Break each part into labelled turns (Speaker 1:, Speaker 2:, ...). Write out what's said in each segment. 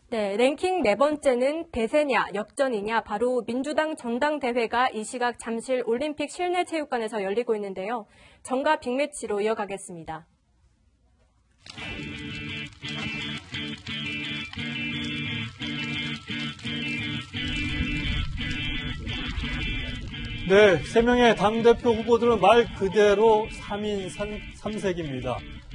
Speaker 1: 네, 랭킹 네 번째는 대세냐, 역전이냐, 바로 민주당 전당대회가 이 시각 잠실 올림픽 실내체육관에서 열리고 있는데요. 정가 빅매치로 이어가겠습니다.
Speaker 2: 네, 3명의 당대표 후보들은 말 그대로 3인 3색입니다.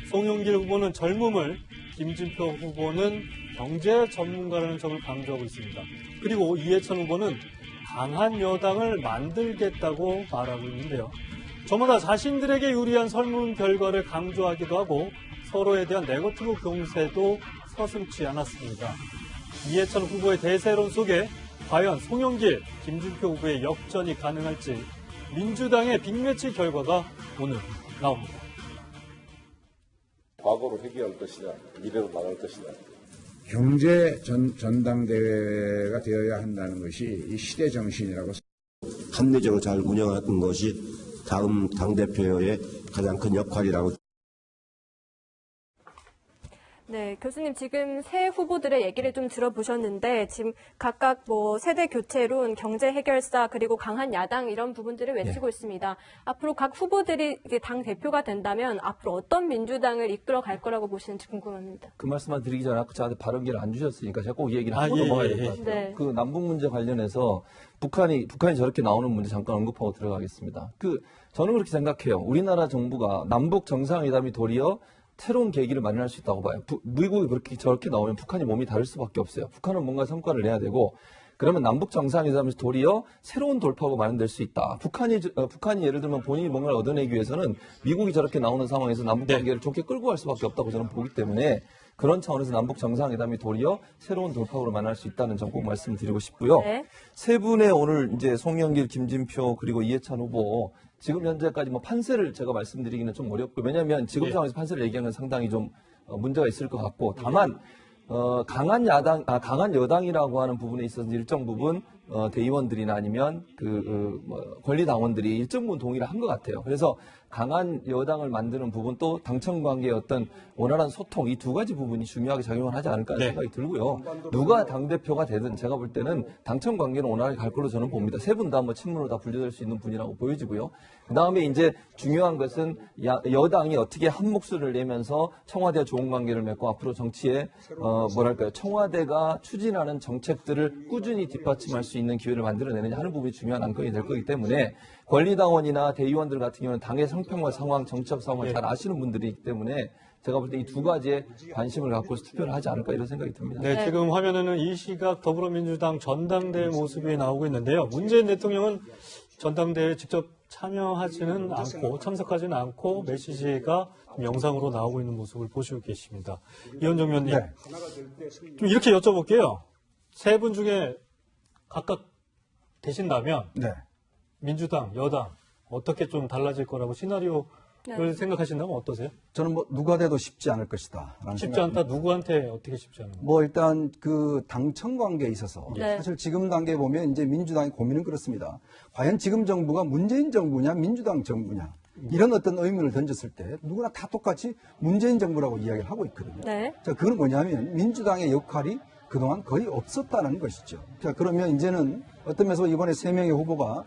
Speaker 2: 송영길 후보는 젊음을, 김진표 후보는 경제 전문가라는 점을 강조하고 있습니다. 그리고 이해찬 후보는 강한 여당을 만들겠다고 말하고 있는데요. 저마다 자신들에게 유리한 설문 결과를 강조하기도 하고 서로에 대한 네거티브 공세도 서슴지 않았습니다. 이해찬 후보의 대세론 속에 과연 송영길, 김진표 후보의 역전이 가능할지 민주당의 빅매치 결과가 오늘 나옵니다.
Speaker 3: 과거로 회귀할 것이냐, 미래로 나갈 것이냐.
Speaker 4: 경제 전당대회가 되어야 한다는 것이 이 시대 정신이라고.
Speaker 5: 합리적으로 잘 운영하는 것이 다음 당대표의 가장 큰 역할이라고.
Speaker 1: 네, 교수님 지금 새 후보들의 얘기를 좀 들어보셨는데 지금 각각 뭐 세대 교체론, 경제 해결사 그리고 강한 야당 이런 부분들을 외치고 있습니다. 앞으로 각 후보들이 당 대표가 된다면 앞으로 어떤 민주당을 이끌어 갈 거라고 보시는지 궁금합니다.
Speaker 6: 그 말씀만 드리기 전에 아까 저한테 발언기를 안 주셨으니까 제가 꼭 이 얘기를 하고 넘어가야 될 것 같아요.
Speaker 1: 네.
Speaker 6: 그 남북 문제 관련해서 북한이 저렇게 나오는 문제 잠깐 언급하고 들어가겠습니다. 저는 그렇게 생각해요. 우리나라 정부가 남북 정상회담이 도리어 새로운 계기를 마련할 수 있다고 봐요. 미국이 저렇게 나오면 북한이 몸이 다를 수밖에 없어요. 북한은 뭔가 성과를 내야 되고, 그러면 남북 정상회담에서 도리어 새로운 돌파구가 마련될 수 있다. 북한이 예를 들면 본인이 뭔가를 얻어내기 위해서는 미국이 저렇게 나오는 상황에서 남북 관계를 좋게 끌고 갈 수밖에 없다고 저는 보기 때문에 그런 차원에서 남북 정상회담이 도리어 새로운 돌파구를 마련할 수 있다는 점 꼭 말씀드리고 싶고요.
Speaker 1: 네.
Speaker 6: 세 분의 오늘 이제 송영길, 김진표 그리고 이해찬 후보 지금 현재까지 뭐 판세를 제가 말씀드리기는 좀 어렵고, 왜냐하면 지금 상황에서 판세를 얘기하는 건 상당히 좀 문제가 있을 것 같고, 다만 강한 여당이라고 하는 부분에 있어서 일정 부분 대의원들이나 아니면 권리당원들이 일정 부분 동의를 한 것 같아요. 그래서 강한 여당을 만드는 부분 또 당청 관계의 어떤 원활한 소통, 이 두 가지 부분이 중요하게 작용을 하지 않을까 하는 생각이 들고요. 누가 당대표가 되든 제가 볼 때는 당청 관계는 원활하게 갈 걸로 저는 봅니다. 세 분 다 뭐 친문으로 다 분류될 수 있는 분이라고 보여지고요. 그 다음에 이제 중요한 것은 여당이 어떻게 한 목소리를 내면서 청와대와 좋은 관계를 맺고 앞으로 정치에 청와대가 추진하는 정책들을 꾸준히 뒷받침할 수 있는 기회를 만들어내느냐 하는 부분이 중요한 안건이 될 거기 때문에 권리당원이나 대의원들 같은 경우는 당의 상평과 상황, 정책 상황을 잘 아시는 분들이기 때문에 제가 볼 때 이 두 가지에 관심을 갖고 투표를 하지 않을까 이런 생각이 듭니다.
Speaker 2: 네, 지금 화면에는 이 시각 더불어민주당 전당대회 모습이 나오고 있는데요. 문재인 대통령은 전당대회에 직접 참여하지는 않고 참석하지는 않고 메시지가 영상으로 나오고 있는 모습을 보시고 계십니다. 이현정 의원님, 좀 이렇게 여쭤볼게요. 세 분 중에 각각 되신다면 민주당, 여당 어떻게 좀 달라질 거라고 시나리오를 생각하신다면 어떠세요?
Speaker 7: 저는 누가 돼도 쉽지 않을 것이다.
Speaker 2: 쉽지 않다? 누구한테 어떻게 쉽지 않은 거예요?
Speaker 7: 일단 당청 관계에 있어서 사실 지금 단계에 보면 이제 민주당의 고민은 그렇습니다. 과연 지금 정부가 문재인 정부냐 민주당 정부냐 이런 어떤 의문을 던졌을 때 누구나 다 똑같이 문재인 정부라고 이야기를 하고 있거든요.
Speaker 1: 네.
Speaker 7: 자, 그건 뭐냐면 민주당의 역할이 그동안 거의 없었다는 것이죠. 자, 그러면 이제는 어떤 면에서 이번에 3명의 후보가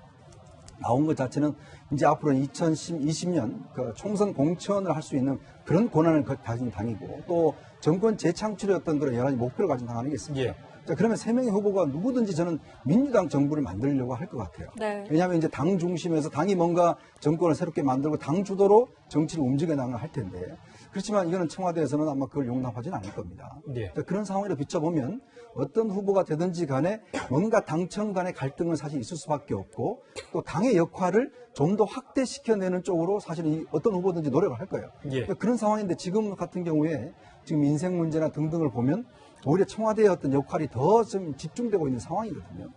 Speaker 7: 나온 것 자체는 이제 앞으로 2020년 총선 공천을 할 수 있는 그런 권한을 가진 당이고 또 정권 재창출의 어떤 그런 여러 가지 목표를 가진 당 아니겠습니까? 자, 그러면 3명의 후보가 누구든지 저는 민주당 정부를 만들려고 할 것 같아요.
Speaker 1: 네.
Speaker 7: 왜냐하면 이제 당 중심에서 당이 뭔가 정권을 새롭게 만들고 당 주도로 정치를 움직여 나가야 할 텐데 그렇지만 이거는 청와대에서는 아마 그걸 용납하지는 않을 겁니다. 자, 그런 상황으로 비춰보면 어떤 후보가 되든지 간에 뭔가 당청 간의 갈등은 사실 있을 수밖에 없고 또 당의 역할을 좀 더 확대시켜내는 쪽으로 사실 어떤 후보든지 노력을 할 거예요. 그러니까 그런 상황인데 지금 같은 경우에 지금 인생 문제나 등등을 보면 오히려 청와대의 어떤 역할이 더 좀 집중되고 있는 상황이거든요.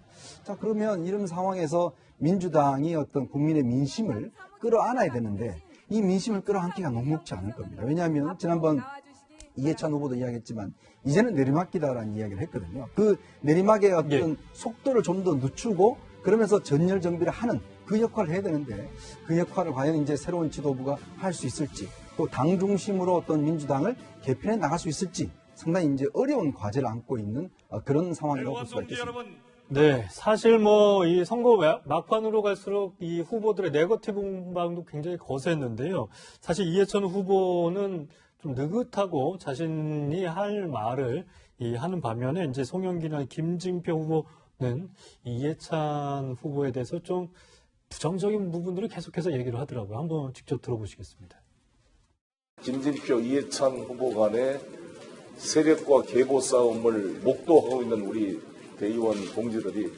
Speaker 7: 자, 그러면 이런 상황에서 민주당이 어떤 국민의 민심을 끌어안아야 되는데 이 민심을 끌어안기가 녹록지 않을 겁니다. 왜냐하면 지난번 이해찬 후보도 이야기했지만 이제는 내리막기다라는 이야기를 했거든요. 그 내리막의 어떤 속도를 좀 더 늦추고 그러면서 전열 정비를 하는 그 역할을 해야 되는데 그 역할을 과연 이제 새로운 지도부가 할 수 있을지 또 당 중심으로 어떤 민주당을 개편해 나갈 수 있을지 상당히 이제 어려운 과제를 안고 있는 그런 상황이라고 볼 수가 있겠습니다.
Speaker 2: 네, 사실 뭐 이 선거 막판으로 갈수록 이 후보들의 네거티브 공방도 굉장히 거셌는데요. 사실 이해찬 후보는 좀 느긋하고 자신이 할 말을 하는 반면에 이제 송영길이나 김진표 후보는 이해찬 후보에 대해서 좀 부정적인 부분들을 계속해서 얘기를 하더라고요. 한번 직접 들어보시겠습니다.
Speaker 3: 김진표, 이해찬 후보 간의 세력과 계보 싸움을 목도하고 있는 우리 대의원 동지들이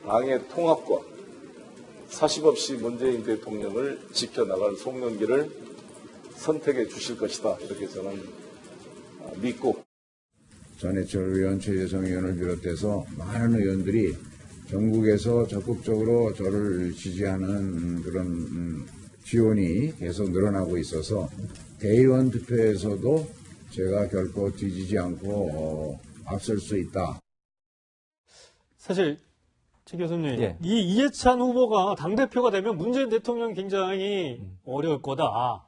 Speaker 3: 당의 통합과 사십 없이 문재인 대통령을 지켜나갈 송영길을 선택해 주실 것이다. 이렇게 저는 믿고.
Speaker 4: 전해철 의원, 최재성 의원을 비롯해서 많은 의원들이 전국에서 적극적으로 저를 지지하는 그런 지원이 계속 늘어나고 있어서 대의원 투표에서도 제가 결코 뒤지지 않고 앞설 수 있다.
Speaker 2: 사실 최 교수님,
Speaker 6: 예.
Speaker 2: 이 이해찬 후보가 당대표가 되면 문재인 대통령이 굉장히 어려울 거다.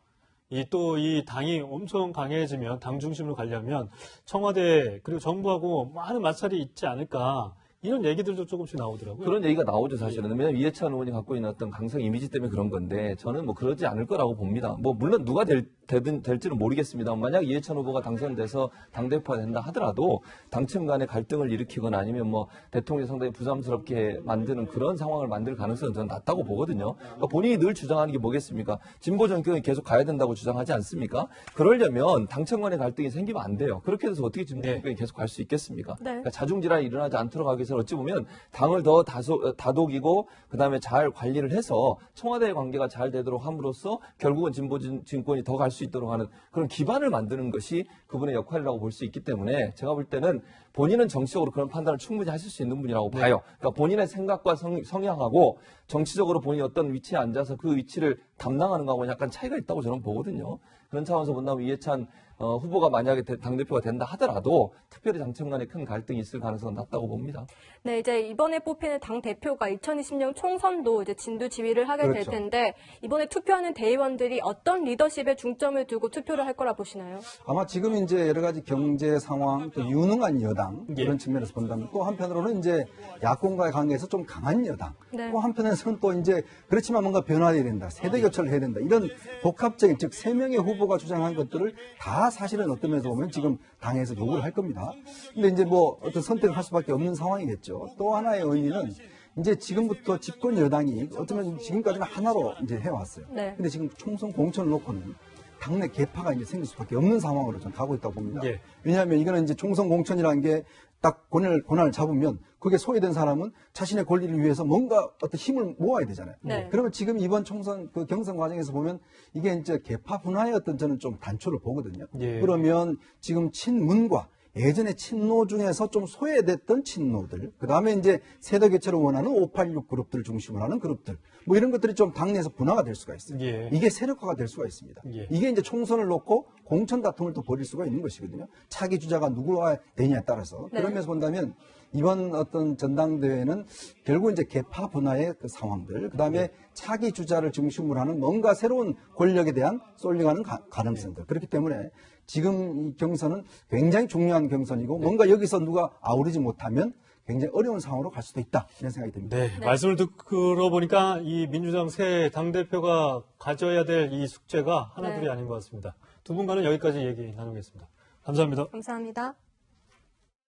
Speaker 2: 이 당이 엄청 강해지면 당 중심으로 가려면 청와대 그리고 정부하고 많은 마찰이 있지 않을까. 이런 얘기들도 조금씩 나오더라고요.
Speaker 6: 그런 얘기가 나오죠, 사실은. 왜냐면 이해찬 의원이 갖고 있는 어떤 강성 이미지 때문에 그런 건데, 저는 뭐 그러지 않을 거라고 봅니다. 뭐, 물론 누가 될지는 모르겠습니다. 만약 이해찬 후보가 당선돼서 당대표가 된다 하더라도, 당층 간의 갈등을 일으키거나 아니면 뭐, 대통령이 상당히 부담스럽게 만드는 그런 상황을 만들 가능성은 저는 낮다고 보거든요. 그러니까 본인이 늘 주장하는 게 뭐겠습니까? 진보 정권이 계속 가야 된다고 주장하지 않습니까? 그러려면 당층 간의 갈등이 생기면 안 돼요. 그렇게 돼서 어떻게 진보 정권이 계속 갈 수 있겠습니까?
Speaker 1: 네.
Speaker 6: 그러니까 자중질환이 일어나지 않도록 하기 위해서 어찌 보면 당을 더 다독이고 그다음에 잘 관리를 해서 청와대의 관계가 잘 되도록 함으로써 결국은 진보 진권이 더 갈 수 있도록 하는 그런 기반을 만드는 것이 그분의 역할이라고 볼 수 있기 때문에 제가 볼 때는 본인은 정치적으로 그런 판단을 충분히 하실 수 있는 분이라고 봐요. 그러니까 본인의 생각과 성향하고 정치적으로 본인이 어떤 위치에 앉아서 그 위치를 담당하는 거하고는 약간 차이가 있다고 저는 보거든요. 그런 차원에서 본다면 이해찬 후보가 만약에 당대표가 된다 하더라도 특별히 당청 간에 큰 갈등이 있을 가능성은 낮다고 봅니다.
Speaker 1: 네, 이제 이번에 뽑히는 당 대표가 2020년 총선도 이제 진두지휘를 하게 될
Speaker 7: 그렇죠.
Speaker 1: 텐데 이번에 투표하는 대의원들이 어떤 리더십에 중점을 두고 투표를 할 거라 보시나요?
Speaker 7: 아마 지금 이제 여러 가지 경제 상황, 또 유능한 여당
Speaker 2: 예.
Speaker 7: 그런 측면에서 본다면 또 한편으로는 이제 야권과의 관계에서 좀 강한 여당,
Speaker 1: 네.
Speaker 7: 또 한편에서는 또 이제 그렇지만 뭔가 변화해야 된다, 세대 교체를 해야 된다 이런 복합적인 즉 세 명의 후보가 주장한 것들을 다 사실은 어떤 면에서 보면 지금 당에서 요구를 할 겁니다. 근데 이제 뭐 어떤 선택을 할 수밖에 없는 상황이겠죠. 또 하나의 의미는 이제 지금부터 집권 여당이 어쩌면 지금까지는 하나로 이제 해왔어요.
Speaker 1: 네.
Speaker 7: 근데 지금 총선 공천을 놓고는 당내 개파가 이제 생길 수밖에 없는 상황으로 저는 가고 있다고 봅니다.
Speaker 2: 예.
Speaker 7: 왜냐하면 이거는 이제 총선 공천이라는 게 딱 권한을 잡으면 그게 소외된 사람은 자신의 권리를 위해서 뭔가 어떤 힘을 모아야 되잖아요.
Speaker 1: 네.
Speaker 7: 그러면 지금 이번 총선 그 경선 과정에서 보면 이게 이제 개파 분화의 어떤 저는 좀 단초를 보거든요.
Speaker 2: 예.
Speaker 7: 그러면 지금 친문과 예전에 친노 중에서 좀 소외됐던 친노들, 그 다음에 이제 세대 교체를 원하는 586 그룹들 중심으로 하는 그룹들, 뭐 이런 것들이 좀 당내에서 분화가 될 수가 있어요.
Speaker 2: 예.
Speaker 7: 이게 세력화가 될 수가 있습니다.
Speaker 2: 예.
Speaker 7: 이게 이제 총선을 놓고 공천 다툼을 또 벌일 수가 있는 것이거든요. 차기 주자가 누구가 되냐에 따라서.
Speaker 1: 네.
Speaker 7: 그러면서 본다면 이번 어떤 전당대회는 결국 이제 개파 분화의 그 상황들, 그 다음에 차기 주자를 중심으로 하는 뭔가 새로운 권력에 대한 쏠려가는 가능성들. 그렇기 때문에 지금 이 경선은 굉장히 중요한 경선이고 뭔가 여기서 누가 아우르지 못하면 굉장히 어려운 상황으로 갈 수도 있다. 이런 생각이 듭니다.
Speaker 2: 네, 말씀을 들어보니까 이 민주당 새 당대표가 가져야 될 이 숙제가 하나둘이
Speaker 1: 네.
Speaker 2: 아닌 것 같습니다. 두 분과는 여기까지 얘기 나누겠습니다. 감사합니다.
Speaker 1: 감사합니다.